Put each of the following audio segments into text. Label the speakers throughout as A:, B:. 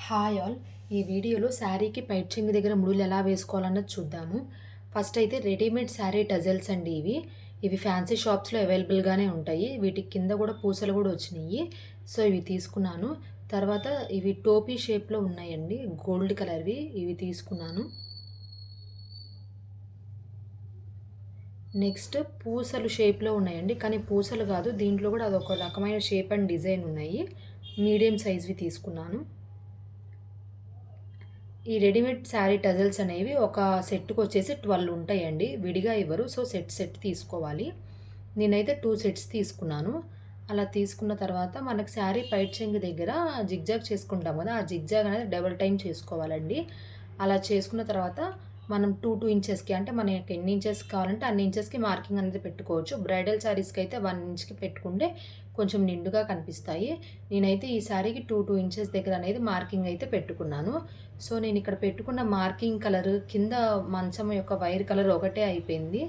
A: Hi all. ఈ వీడియోలో శారీకి పైట్ చెంగు దగ్గర ముడులు ఎలా వేసుకోవాలన్నది చూద్దాము. ఫస్ట్ అయితే రెడీమేడ్ శారీ టజల్స్ అండి ఇవి ఫ్యాన్సీ షాప్స్లో అవైలబుల్గానే ఉంటాయి. వీటికి కింద కూడా పూసలు కూడా వచ్చినాయి. సో ఇవి తీసుకున్నాను. తర్వాత ఇవి టోపీ షేప్లో ఉన్నాయండి, గోల్డ్ కలర్వి. ఇవి తీసుకున్నాను. నెక్స్ట్ పూసలు షేప్లో ఉన్నాయండి, కానీ పూసలు కాదు, దీంట్లో కూడా అదొక రకమైన షేప్ అండ్ డిజైన్ ఉన్నాయి. మీడియం సైజ్వి తీసుకున్నాను. ఈ రెడీమేడ్ శారీ టజల్స్ అనేవి ఒక సెట్‌కి వచ్చేసి 12 ఉంటాయండి. విడిగా ఇవ్వరు. సో సెట్ తీసుకోవాలి. నేనైతే 2 సెట్స్ తీసుకున్నాను. అలా తీసుకున్న తర్వాత మనకు శారీ పైట్ చెంగు దగ్గర జిగ్‌జాగ్ చేసుకుంటాం కదా! ఆ జిగ్‌జాగ్ అనేది డబుల్ టైమ్ చేసుకోవాలండి. అలా చేసుకున్న తర్వాత మనం 2 ఇంచెస్‌కి, అంటే మనకి ఎన్ని ఇంచెస్ కావాలంటే అన్ని ఇంచెస్‌కి మార్కింగ్ అనేది పెట్టుకోవచ్చు. బ్రైడల్ శారీస్‌కి అయితే 1 ఇంచ్‌కి పెట్టుకుంటే కొంచెం నిండుగా కనిపిస్తాయి. నేనైతే ఈ శారీకి 2 ఇంచెస్ దగ్గర అనేది మార్కింగ్ అయితే పెట్టుకున్నాను. సో నేను ఇక్కడ పెట్టుకున్న మార్కింగ్ కలర్ కింద మంచం యొక్క వైర్ కలర్ ఒకటే అయిపోయింది.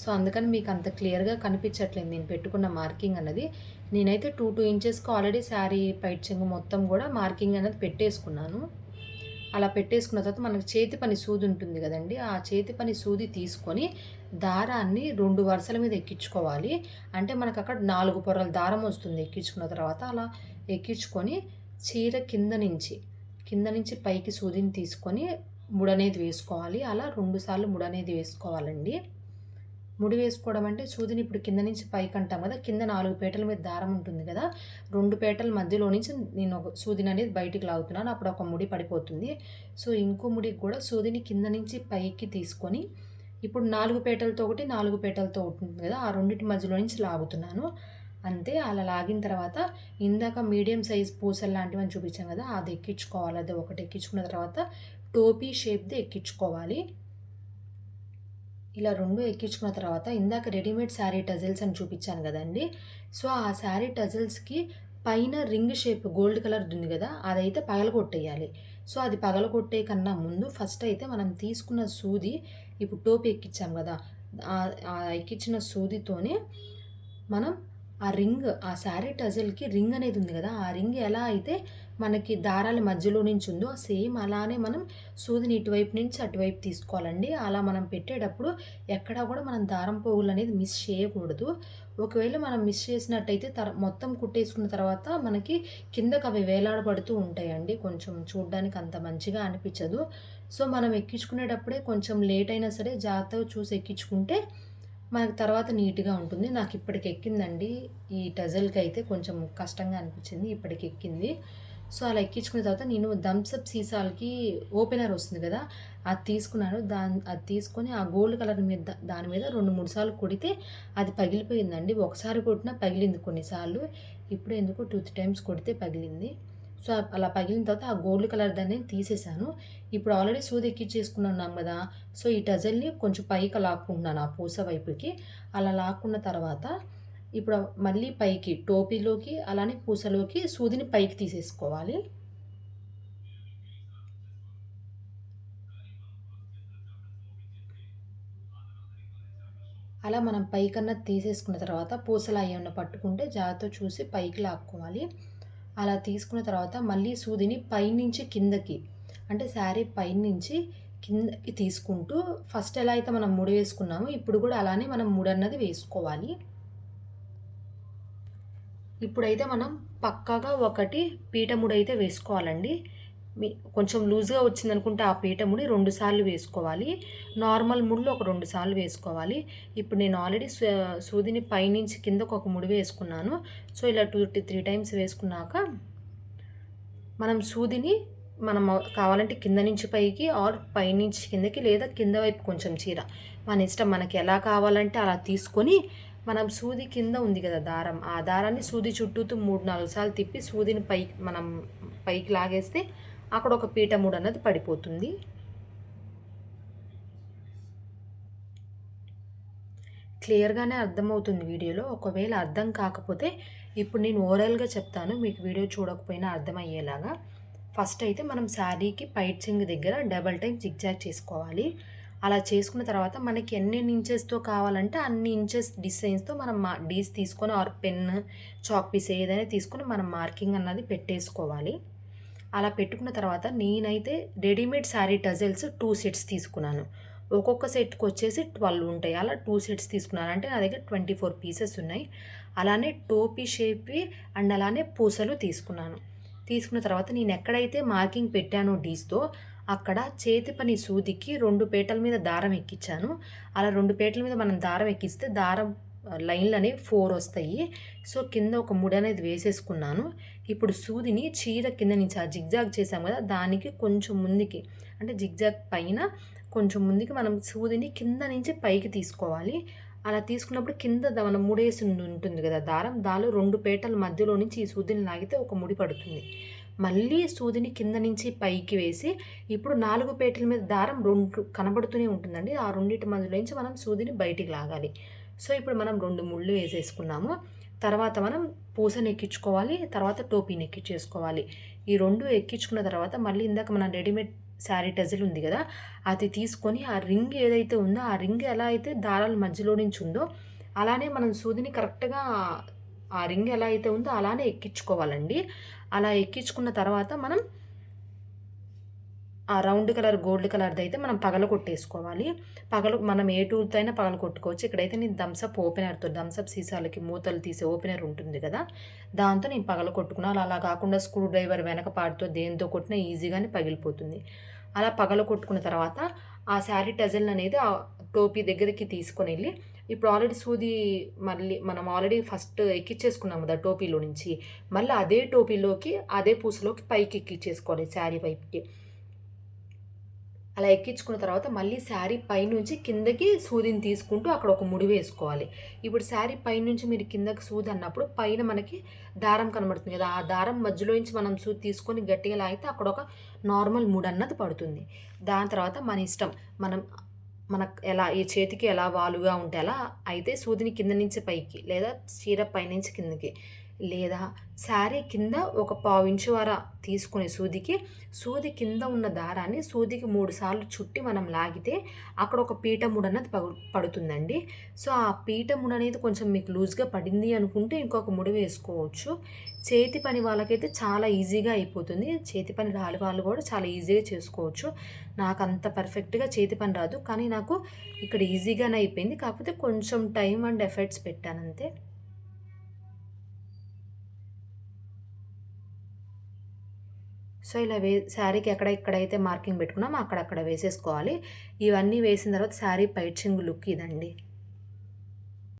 A: సో అందుకని మీకు అంత క్లియర్‌గా కనిపించట్లేదు నేను పెట్టుకున్న మార్కింగ్ అన్నది. నేనైతే 2 ఇంచెస్‌కి ఆల్రెడీ శారీ పైట్ చెంగు మొత్తం కూడా మార్కింగ్ అనేది పెట్టేసుకున్నాను. అలా పెట్టేసుకున్న తర్వాత మనకు చేతి పని సూది ఉంటుంది కదండీ! ఆ చేతి పని సూది తీసుకొని దారాన్ని 2 వరుసల మీద ఎక్కించుకోవాలి. అంటే మనకు అక్కడ 4 పొరల దారం వస్తుంది ఎక్కించుకున్న తర్వాత. అలా ఎక్కించుకొని చీర కింద నుంచి పైకి సూదిని తీసుకొని ముడనేది వేసుకోవాలి. అలా 2 సార్లు ముడనేది వేసుకోవాలండి. ముడి వేసుకోవడం అంటే సూదిని ఇప్పుడు కింద నుంచి పైకి అంటాం కదా! కింద 4 పేటల మీద దారం ఉంటుంది కదా! 2 పేటల మధ్యలో నుంచి నేను ఒక సూదిని అనేది బయటికి లాగుతున్నాను. అప్పుడు ఒక ముడి పడిపోతుంది. సో ఇంకో ముడికి కూడా సూదిని కింద నుంచి పైకి తీసుకొని ఇప్పుడు 4 పేటలతో ఒకటి, 4 పేటలతో ఉంటుంది కదా! ఆ రెండిటి మధ్యలో నుంచి లాగుతున్నాను. అంతే. అలా లాగిన తర్వాత ఇందాక మీడియం సైజ్ పూసలు లాంటివని చూపించాం కదా! అది ఎక్కించుకోవాలి. అది ఒకటి ఎక్కించుకున్న తర్వాత టోపీ షేప్‌ది ఎక్కించుకోవాలి. ఇలా 2 ఎక్కించుకున్న తర్వాత ఇందాక రెడీమేడ్ శారీ టజిల్స్ అని చూపించాను కదండీ! సో ఆ శారీ టజిల్స్‌కి పైన రింగ్ షేప్ గోల్డ్ కలర్‌ది ఉంది కదా! అదైతే పగలగొట్టేయాలి. సో అది పగలగొట్టే కన్నా ముందు ఫస్ట్ అయితే మనం తీసుకున్న సూది, ఇప్పుడు టోపీ ఎక్కించాం కదా! ఎక్కించిన సూదితోనే మనం ఆ శారీ టజిల్‌కి రింగ్ అనేది ఉంది కదా! ఆ రింగ్ ఎలా అయితే మనకి దారాల మధ్యలో నుంచి ఉందో సేమ్ అలానే మనం సూదిని ఇటువైపు నుంచి అటువైపు తీసుకోవాలండి. అలా మనం పెట్టేటప్పుడు ఎక్కడా కూడా మనం దారం పోగులనేది మిస్ చేయకూడదు. ఒకవేళ మనం మిస్ చేసినట్టయితే మొత్తం కుట్టేసుకున్న తర్వాత మనకి కిందకి అవి వేలాడబడుతూ ఉంటాయండి. కొంచెం చూడ్డానికి అంత మంచిగా అనిపించదు. సో మనం ఎక్కించుకునేటప్పుడే కొంచెం లేట్ అయినా సరే జాగ్రత్తగా చూసి ఎక్కించుకుంటే మనకు తర్వాత నీట్‌గా ఉంటుంది. నాకిప్పటికి ఎక్కిందండి. ఈ టజల్‌కైతే కొంచెం కష్టంగా అనిపించింది. ఇప్పటికి ఎక్కింది. సో, అలా ఎక్కించుకున్న తర్వాత నేను థమ్స్ అప్ సీసాలకి ఓపెనర్ వస్తుంది కదా! అది తీసుకున్నాను. అది తీసుకొని ఆ గోల్డ్ కలర్ మీద దాని మీద 2, 3 సార్లు కొడితే అది పగిలిపోయిందండి. ఒకసారి కొట్టినా పగిలింది కొన్నిసార్లు. ఇప్పుడు ఎందుకో 2, 3 టైమ్స్ కొడితే పగిలింది. సో, అలా పగిలిన తర్వాత ఆ గోల్డ్ కలర్ దాన్ని తీసేసాను. ఇప్పుడు ఆల్రెడీ సూది ఎక్కించేసుకున్నాం కదా! సో, ఈ టజల్‌ని కొంచెం పైకి లాక్కుంటున్నాను ఆ పూస వైపుకి. అలా లాక్కున్న తర్వాత ఇప్పుడు మళ్ళీ పైకి టోపీలోకి అలానే పూసలోకి సూదిని పైకి తీసేసుకోవాలి. అలా మనం పైకన్నా తీసేసుకున్న తర్వాత పూసలు అయేమన్నా పట్టుకుంటే జాగ్రత్తగా చూసి పైకి లాక్కోవాలి. అలా తీసుకున్న తర్వాత మళ్ళీ సూదిని పైనుంచి కిందకి, అంటే శారీ పైనుంచి కిందకి తీసుకుంటూ ఫస్ట్ ఎలా అయితే మనం ముడి వేసుకున్నామో ఇప్పుడు కూడా అలానే మనం ముడన్నది వేసుకోవాలి. ఇప్పుడైతే మనం పక్కాగా ఒకటి పీట ముడైతే వేసుకోవాలండి. కొంచెం లూజ్‌గా వచ్చిందనుకుంటే ఆ పీట ముడి 2 సార్లు వేసుకోవాలి. నార్మల్ ముడులు ఒక 2 సార్లు వేసుకోవాలి. ఇప్పుడు నేను ఆల్రెడీ సూదిని పైనుంచి కిందకు ఒక ముడి వేసుకున్నాను. సో, ఇలా 2-3 టైమ్స్ వేసుకున్నాక మనం సూదిని కావాలంటే కింద నుంచి పైకి ఆర్ పైనుంచి కిందకి, లేదా కింద వైపు కొంచెం చీర మన ఇష్టం. మనకి ఎలా కావాలంటే అలా తీసుకొని మనం సూది కింద ఉంది కదా దారం, ఆ దారాన్ని సూది చుట్టూతూ 3, 4 సార్లు తిప్పి సూదిని పైకి లాగేస్తే అక్కడ ఒక పీట ముడి అన్నది పడిపోతుంది. క్లియర్‌గానే అర్థమవుతుంది వీడియోలో. ఒకవేళ అర్థం కాకపోతే ఇప్పుడు నేను ఓరల్‌గా చెప్తాను, మీకు వీడియో చూడకపోయినా అర్థమయ్యేలాగా. ఫస్ట్ అయితే మనం శారీకి పైట్ చెంగు దగ్గర డబల్ టైమ్ జిగ్‌జాగ్ చేసుకోవాలి. అలా చేసుకున్న తర్వాత మనకి ఎన్నెన్ని ఇంచెస్‌తో కావాలంటే అన్ని ఇంచెస్ డిస్టెన్స్‌తో మనం డీస్ తీసుకొని ఆర్ పెన్, చాక్ పీస్ ఏదైనా తీసుకొని మనం మార్కింగ్ అన్నది పెట్టేసుకోవాలి. అలా పెట్టుకున్న తర్వాత నేనైతే రెడీమేడ్ శారీ టజల్స్ 2 సెట్స్ తీసుకున్నాను. ఒక్కొక్క సెట్‌కి వచ్చేసి 12 ఉంటాయి. అలా 2 సెట్స్ తీసుకున్నాను. అంటే నా దగ్గర 24 పీసెస్ ఉన్నాయి. అలానే టోపీ షేప్‌వి అండ్ అలానే పూసలు తీసుకున్నాను. తీసుకున్న తర్వాత నేను ఎక్కడైతే మార్కింగ్ పెట్టానో డీస్‌తో అక్కడ చేతి పని సూదికి 2 పీటల మీద దారం ఎక్కించాను. అలా 2 పీటల మీద మనం దారం ఎక్కిస్తే దారం లైన్‌లనేవి 4 వస్తాయి. సో, కింద ఒక ముడనేది వేసేసుకున్నాను. ఇప్పుడు సూదిని చీర కింద నుంచి ఆ జిగ్‌జాగ్ చేసాం కదా! దానికి కొంచెం ముందుకి అంటే జిగ్‌జాగ్ పైన కొంచెం ముందుకి మనం సూదిని కింద నుంచి పైకి తీసుకోవాలి. అలా తీసుకున్నప్పుడు కింద మనం ముడేసింది ఉంటుంది కదా దారం, దానిలో 2 పీటల మధ్యలో నుంచి ఈ సూదిని లాగితే ఒక ముడి పడుతుంది. మళ్ళీ సూదిని కింద నుంచి పైకి వేసి, ఇప్పుడు 4 పీటల మీద దారం 2 కనబడుతూనే ఉంటుందండి. ఆ రెండిటి మధ్యలో నుంచి మనం సూదిని బయటికి లాగాలి. సో, ఇప్పుడు మనం 2 ముళ్ళు వేసేసుకున్నాము. తర్వాత మనం పూసని ఎక్కించుకోవాలి. తర్వాత టోపీని ఎక్కించేసుకోవాలి. ఈ 2 ఎక్కించుకున్న తర్వాత మళ్ళీ ఇందాక మనం రెడీమేడ్ శారీ టజిల్ ఉంది గదా! అది తీసుకొని ఆ రింగ్ ఏదైతే ఉందో, ఆ రింగ్ ఎలా అయితే దారాల మధ్యలో నుంచి ఉందో, అలానే మనం సూదిని కరెక్ట్‌గా ఆ రింగ్ ఎలా అయితే ఉందో అలానే ఎక్కించుకోవాలండి. అలా ఎక్కించుకున్న తర్వాత మనం ఆ రౌండ్ కలర్ గోల్డ్ కలర్‌దయితే మనం పగలగొట్టేసుకోవాలి. మనం ఏ టూల్‌తో అయినా పగలగొట్టుకోవచ్చు. ఇక్కడైతే నేను థమ్సప్ ఓపెనర్‌తో థమ్సప్ సీసాలకి మూతలు తీసే ఓపెనర్ ఉంటుంది గదా! దాంతో నేను పగలగొట్టుకున్నా. అలా కాకుండా స్క్రూ డ్రైవర్ వెనక పార్ట్‌తో దేనితో కొట్టినా ఈజీగానే పగిలిపోతుంది. అలా పగలగొట్టుకున్న తర్వాత ఆ శారీ టజిల్‌ననేది ఆ టోపీ దగ్గరికి తీసుకొనెళ్ళి ఇప్పుడు ఆల్రెడీ సూది మళ్ళీ మనం ఆల్రెడీ ఫస్ట్ ఎక్కిచ్చేసుకున్నాం గదా! టోపీలో నుంచి. మళ్ళీ అదే టోపీలోకి అదే పూసలోకి పైకి ఎక్కిచ్చేసుకోవాలి శారీ వైపుకి. అలా ఎక్కించుకున్న తర్వాత మళ్ళీ శారీ పైనుంచి కిందకి సూదిని తీసుకుంటూ అక్కడ ఒక ముడి వేసుకోవాలి. ఇప్పుడు శారీ పైనుంచి మీరు కిందకి సూది అన్నప్పుడు పైన మనకి దారం కనబడుతుంది కదా! ఆ దారం మధ్యలో నుంచి మనం సూది తీసుకొని గట్టిగా లాగితే అక్కడ ఒక నార్మల్ ముడన్నది పడుతుంది. దాని తర్వాత మన ఇష్టం. మనం మనకు ఎలా ఈ చేతికి ఎలా వాలుగా ఉంటే అలా అయితే సూదిని కింద నుంచి పైకి లేదా చీర పైనుంచి కిందకి లేదా శారీ కింద ఒక పావించు వర తీసుకునే సూదికి సూది కింద ఉన్న దారాన్ని సూదికి 3 సార్లు చుట్టి మనం లాగితే అక్కడ ఒక పీట ముడన్నది పడుతుందండి. సో, ఆ పీట ముడనేది కొంచెం మీకు లూజ్‌గా పడింది అనుకుంటే ఇంకొక ముడి వేసుకోవచ్చు. చేతి పని వాళ్ళకైతే చాలా ఈజీగా అయిపోతుంది. చేతి పని రాని వాళ్ళు కూడా చాలా ఈజీగా చేసుకోవచ్చు. నాకంత పర్ఫెక్ట్‌గా చేతి పని రాదు. కానీ నాకు ఇక్కడ ఈజీగానే అయిపోయింది. కాకపోతే కొంచెం టైమ్ అండ్ ఎఫర్ట్స్ పెట్టానంతే. సో, ఇలా శారీకి ఎక్కడెక్కడైతే మార్కింగ్ పెట్టుకున్నామో అక్కడక్కడ వేసేసుకోవాలి. ఇవన్నీ వేసిన తర్వాత శారీ పైచింగ్ లుక్ ఇదండి.